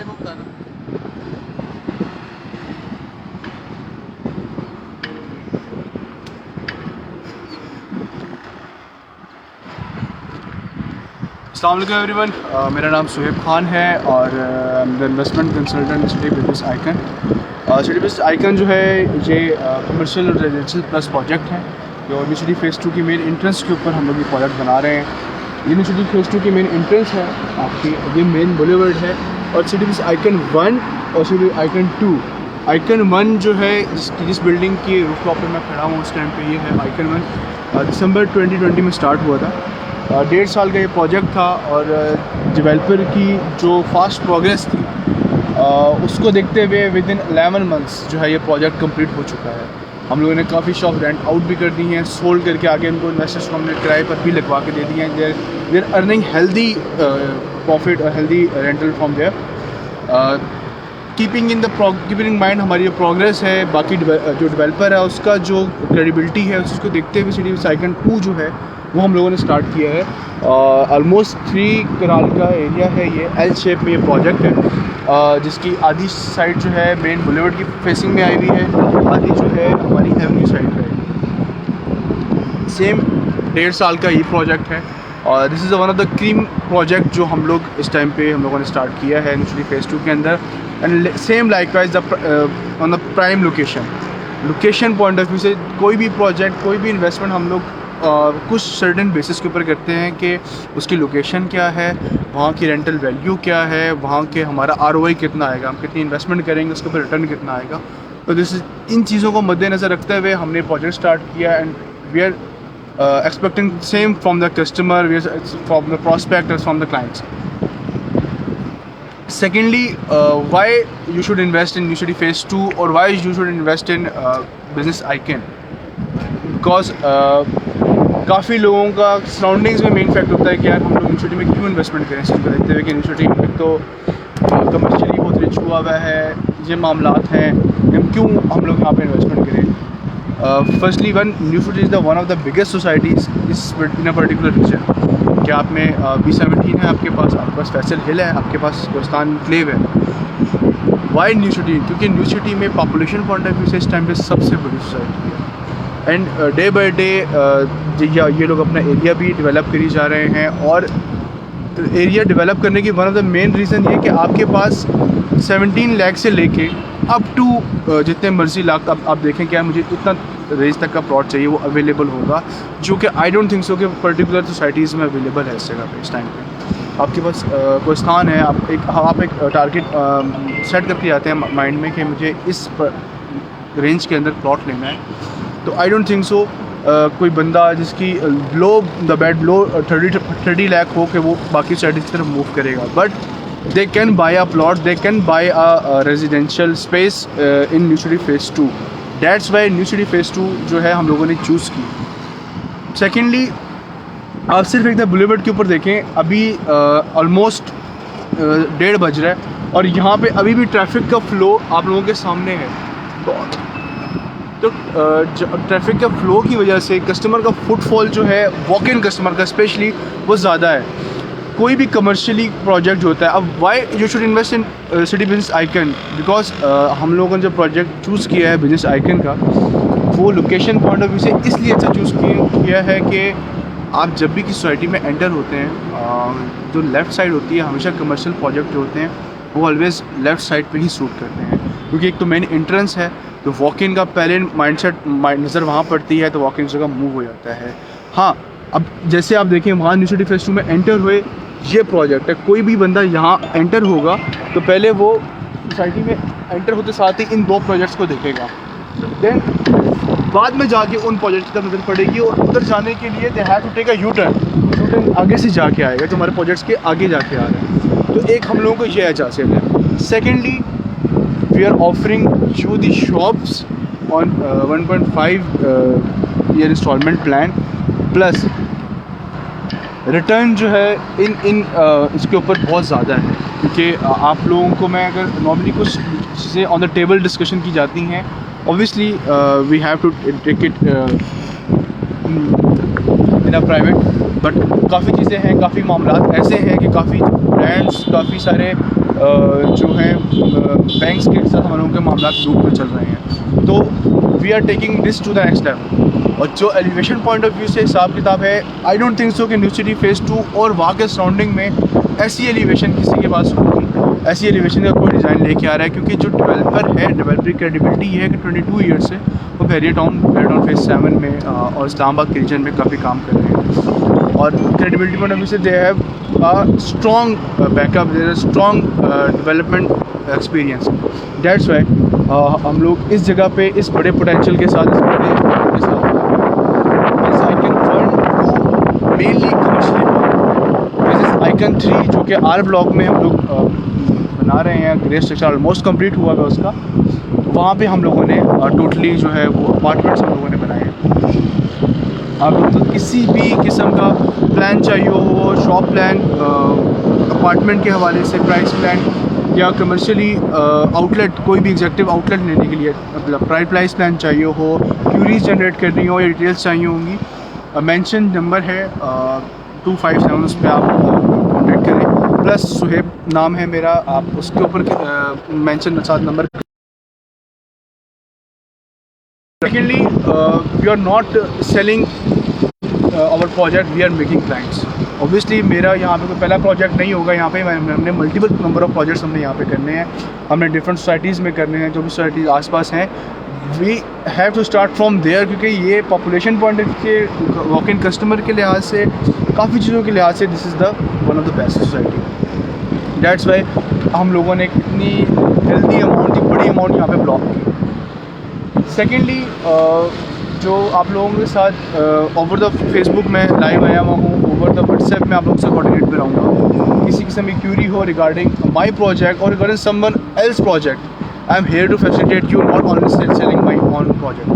भाई को बताना। अस्सलाम वालेकुम एवरीवन, मेरा नाम सुहेब खान है और the investment consultant city business icon. City business icon जो है ये कमर्शियल और रेजिडेंशियल प्लस प्रोजेक्ट है जो यूनिवर्सिटी फ़ेज़ 2 की मेन एंट्रेंस के ऊपर हम लोग ये प्रोजेक्ट बना रहे हैं। यूनिवर्सिटी फ़ेज़ 2 की मेन एंट्रेंस है आपकी, ये मेन बुलेवर्ड है और सिटी बिजनेस आइकन 1 और सिटी आइकन 2। आइकन 1 जो है जिस बिल्डिंग की रूफटॉप पे मैं खड़ा हूँ उस टाइम पे ये है आइकन 1। दिसंबर 2020 में स्टार्ट हुआ था। 1.5 साल का ये प्रोजेक्ट था और डेवलपर की जो फास्ट प्रोग्रेस थी उसको देखते हुए विद इन 11 मंथ्स जो है ये प्रोजेक्ट कंप्लीट हो चुका है। हम लोगों ने काफ़ी शॉप रेंट आउट भी कर दी हैं, सोल्ड करके आगे उनको इन्वेस्टर्स को हमने किराए पर भी लगवा के दे दिए हैं। They are earning healthy profit और healthy rental from there. Keeping in mind हमारी जो प्रोग्रेस है, बाकी जो डेवलपर है उसका जो क्रेडिबिलिटी है उसको देखते हुए सिटी आइकन 2 जो है वो हम लोगों ने स्टार्ट किया है। ऑलमोस्ट 3 कनाल का एरिया है, ये एल शेप में ये प्रोजेक्ट है जिसकी आधी साइड जो है मेन बुलेवर्ड की फेसिंग में आई हुई है, आधी जो है हमारी एवेन्यू साइड पे। सेम 1.5 साल का ये प्रोजेक्ट है और this is one of the cream project जो हम लोग इस टाइम पे हम लोगों ने स्टार्ट किया है यूनिवर्सिटी फ़ेज़ 2 के अंदर। And same likewise on the prime location point of view से कोई भी प्रोजेक्ट, कोई भी इन्वेस्टमेंट हम लोग कुछ सर्टेन बेसिस के ऊपर करते हैं कि उसकी लोकेशन क्या है, वहाँ की रेंटल वैल्यू क्या है, वहाँ के हमारा ROI कितना आएगा, हम कितनी इन्वेस्टमेंट करेंगे उसके ऊपर रिटर्न कितना आएगा। तो इन चीज़ों को मद्देनज़र रखते हुए हमने प्रोजेक्ट स्टार्ट किया and we are expecting same from the customer, we are from the prospectors, from the clients. Secondly, why you should invest in University Phase 2 or why you should invest in Business Icon? Because काफ़ी लोगों का surroundings में main fact होता है कि यार हम लोग यूनिवर्सिटी में क्यों इन्वेस्टमेंट करें, इस चीज़ को देखते हुए कि यूनिवर्सिटी में तो कमर्शियली बहुत रिच हुआ हुआ है, ये मामलात हैं, हम क्यों हम लोग यहाँ पे इन्वेस्टमेंट करें। Firstly university is the one of the biggest societies in a particular region. क्या आप में B17 है, आपके पास फैसल हिल है, आपके पास कोस्तान क्लेव है। Why new city? क्योंकि न्यू सिटी में पॉपुलेशन पॉइंट ऑफ व्यू से इस टाइम पे सबसे बड़ी सोसाइटी है एंड डे बाई डे ये लोग अपना एरिया भी डेवलप करी जा रहे हैं। और एरिया डेवलप करने की one of the main reason ये कि आपके पास 17 लाख से लेके अप टू जितने मर्जी लाख आप देखें क्या मुझे इतना रेंज तक का प्लॉट चाहिए वो अवेलेबल होगा, जो कि आई डोंट थिंक सो कि पर्टिकुलर सोसाइटीज़ में अवेलेबल है इस जगह पे इस टाइम पे। आपके पास कोई स्थान है, आप एक टारगेट सेट करके जाते हैं माइंड में कि मुझे इस रेंज के अंदर प्लॉट लेना है, तो आई डोंट थिंक सो कोई बंदा जिसकी लो द बेड लो 30 लाख हो कि वो बाकी सोसाइटीज़ की तरफ मूव करेगा। But they can buy a plot, they can buy a residential space in university phase 2। That's why university phase 2 जो है हम लोगों ने चूज़ की। सेकेंडली, आप सिर्फ एक बुलेवर्ड के ऊपर देखें, अभी ऑलमोस्ट 1:30 बज रहा है और यहाँ पे अभी भी ट्रैफिक का फ़्लो आप लोगों के सामने है। तो ट्रैफिक का फ़्लो की वजह से कस्टमर का फुटफॉल जो है वॉक इन कस्टमर का स्पेशली वो ज़्यादा है। कोई भी कमर्शियली प्रोजेक्ट होता है, अब why you should invest in city business icon? Because हम लोगों ने जो प्रोजेक्ट चूज़ किया है बिजनेस आइकन का, वो लोकेशन पॉइंट ऑफ व्यू से इसलिए अच्छा चूज़ किया है कि आप जब भी किसी सोसाइटी में एंटर होते हैं जो लेफ़्ट साइड होती है, हमेशा कमर्शियल प्रोजेक्ट जो होते हैं वो ऑलवेज़ लेफ़्ट साइड पे ही सूट करते हैं, क्योंकि एक तो मेन एंट्रेंस है, तो वॉक इन का पहले नज़र वहाँ पड़ती है, तो वॉक इन जगह मूव हो जाता है। हाँ, अब जैसे आप देखें वहाँ यूनिवर्सिटी फ़ेज़ 2 में एंटर हुए, ये प्रोजेक्ट है, कोई भी बंदा यहाँ एंटर होगा तो पहले वो सोसाइटी में एंटर होते साथ ही इन 2 प्रोजेक्ट्स को देखेगा, देन बाद में जाके उन प्रोजेक्ट की तरफ नज़र पड़ेगी और उधर जाने के लिए they have to take a U-turn आगे से जाके आएगा, जो हमारे प्रोजेक्ट्स के आगे जाके आ रहे हैं। तो एक हम लोगों को ये एजाज़त है। Secondly, we are offering you the shops on 1.5 year installment plan plus return जो है इसके ऊपर बहुत ज़्यादा है, क्योंकि आप लोगों को मैं अगर नॉर्मली कुछ चीज़ें ऑन द टेबल डिस्कशन की जाती हैं, obviously we have to take it in a private, but काफ़ी चीज़ें हैं, काफ़ी मामलात ऐसे हैं कि काफ़ी ब्रांड्स, काफ़ी सारे जो है बैंक्स के साथ हम लोगों के मामला लूप में चल रहे हैं, तो we are taking this to the next level. और जो एलिवेशन पॉइंट ऑफ व्यू से हिसाब किताब है, आई डोंट थिंक सो कि न्यू सिटी फेज़ 2 और वहाँ के सराउंडिंग में ऐसी एलिवेशन किसी के पास होगी, ऐसी एलिवेशन का कोई डिज़ाइन लेके आ रहा है, क्योंकि जो डेवलपर है, डेवलपर की क्रेडिबिलिटी ये है कि 22 ईयर्स से वो बैरियर टाउन फेज़ 7 में और इस्लामाबाद के रीजन में काफ़ी काम कर रहे हैं। और क्रेडिबिलिटी पॉइंट ऑफ व्यू से they have strong backup, there is strong development experience. That's why हम लोग इस जगह पे इस बड़े पोटेंशियल के साथ, इस बड़े के साथ icon fund mainly commercially icon 3 जो कि आर ब्लॉक में हम लोग बना रहे हैं, ग्रे स्ट्रक्चर ऑलमोस्ट कंप्लीट हुआ है उसका, वहाँ पे हम लोगों ने टोटली जो है वो अपार्टमेंट्स हम लोगों ने बनाए हैं। आप लोग तो किसी भी किस्म का प्लान चाहिए हो, शॉप प्लान, अपार्टमेंट के हवाले से प्राइस प्लान या कमर्शियली आउटलेट, कोई भी एग्जेक्टिव आउटलेट लेने के लिए मतलब प्राइस प्लान चाहिए हो, क्यूरीज जनरेट करनी हो या डिटेल्स चाहिए होंगी, मेंशन नंबर है 257, उस पर आप कॉन्टेक्ट करें। प्लस सुहेब नाम है मेरा, आप उसके ऊपर मेंशन साथ number. Secondly, we are not selling our project, we are making clients. Obviously मेरा यहाँ पे कोई पहला प्रोजेक्ट नहीं होगा, यहाँ पे हमने मल्टीपल नंबर ऑफ प्रोजेक्ट्स हमने यहाँ पे करने हैं, हमने डिफरेंट सोसाइटीज़ में करने हैं, जो भी सोसाइटीज़ आसपास हैं, we have to start from there, क्योंकि ये पॉपुलेशन पॉइंट के वॉक इन कस्टमर के लिहाज से, काफ़ी चीज़ों के लिहाज से this is the one of the best society. That's why हम लोगों ने इतनी हेल्दी अमाउंट, बड़ी अमाउंट यहाँ पे ब्लॉक की। सेकेंडली जो आप लोगों के साथ ओवर द फेसबुक में लाइव आया हुआ हूँ, ओवर द व्हाट्सएप में आप लोगों से कोऑर्डिनेट में रहूँगा। किसी किस्म की क्यूरी हो रिगार्डिंग माई प्रोजेक्ट और regarding someone else project, I am here to facilitate you, not only selling my own project.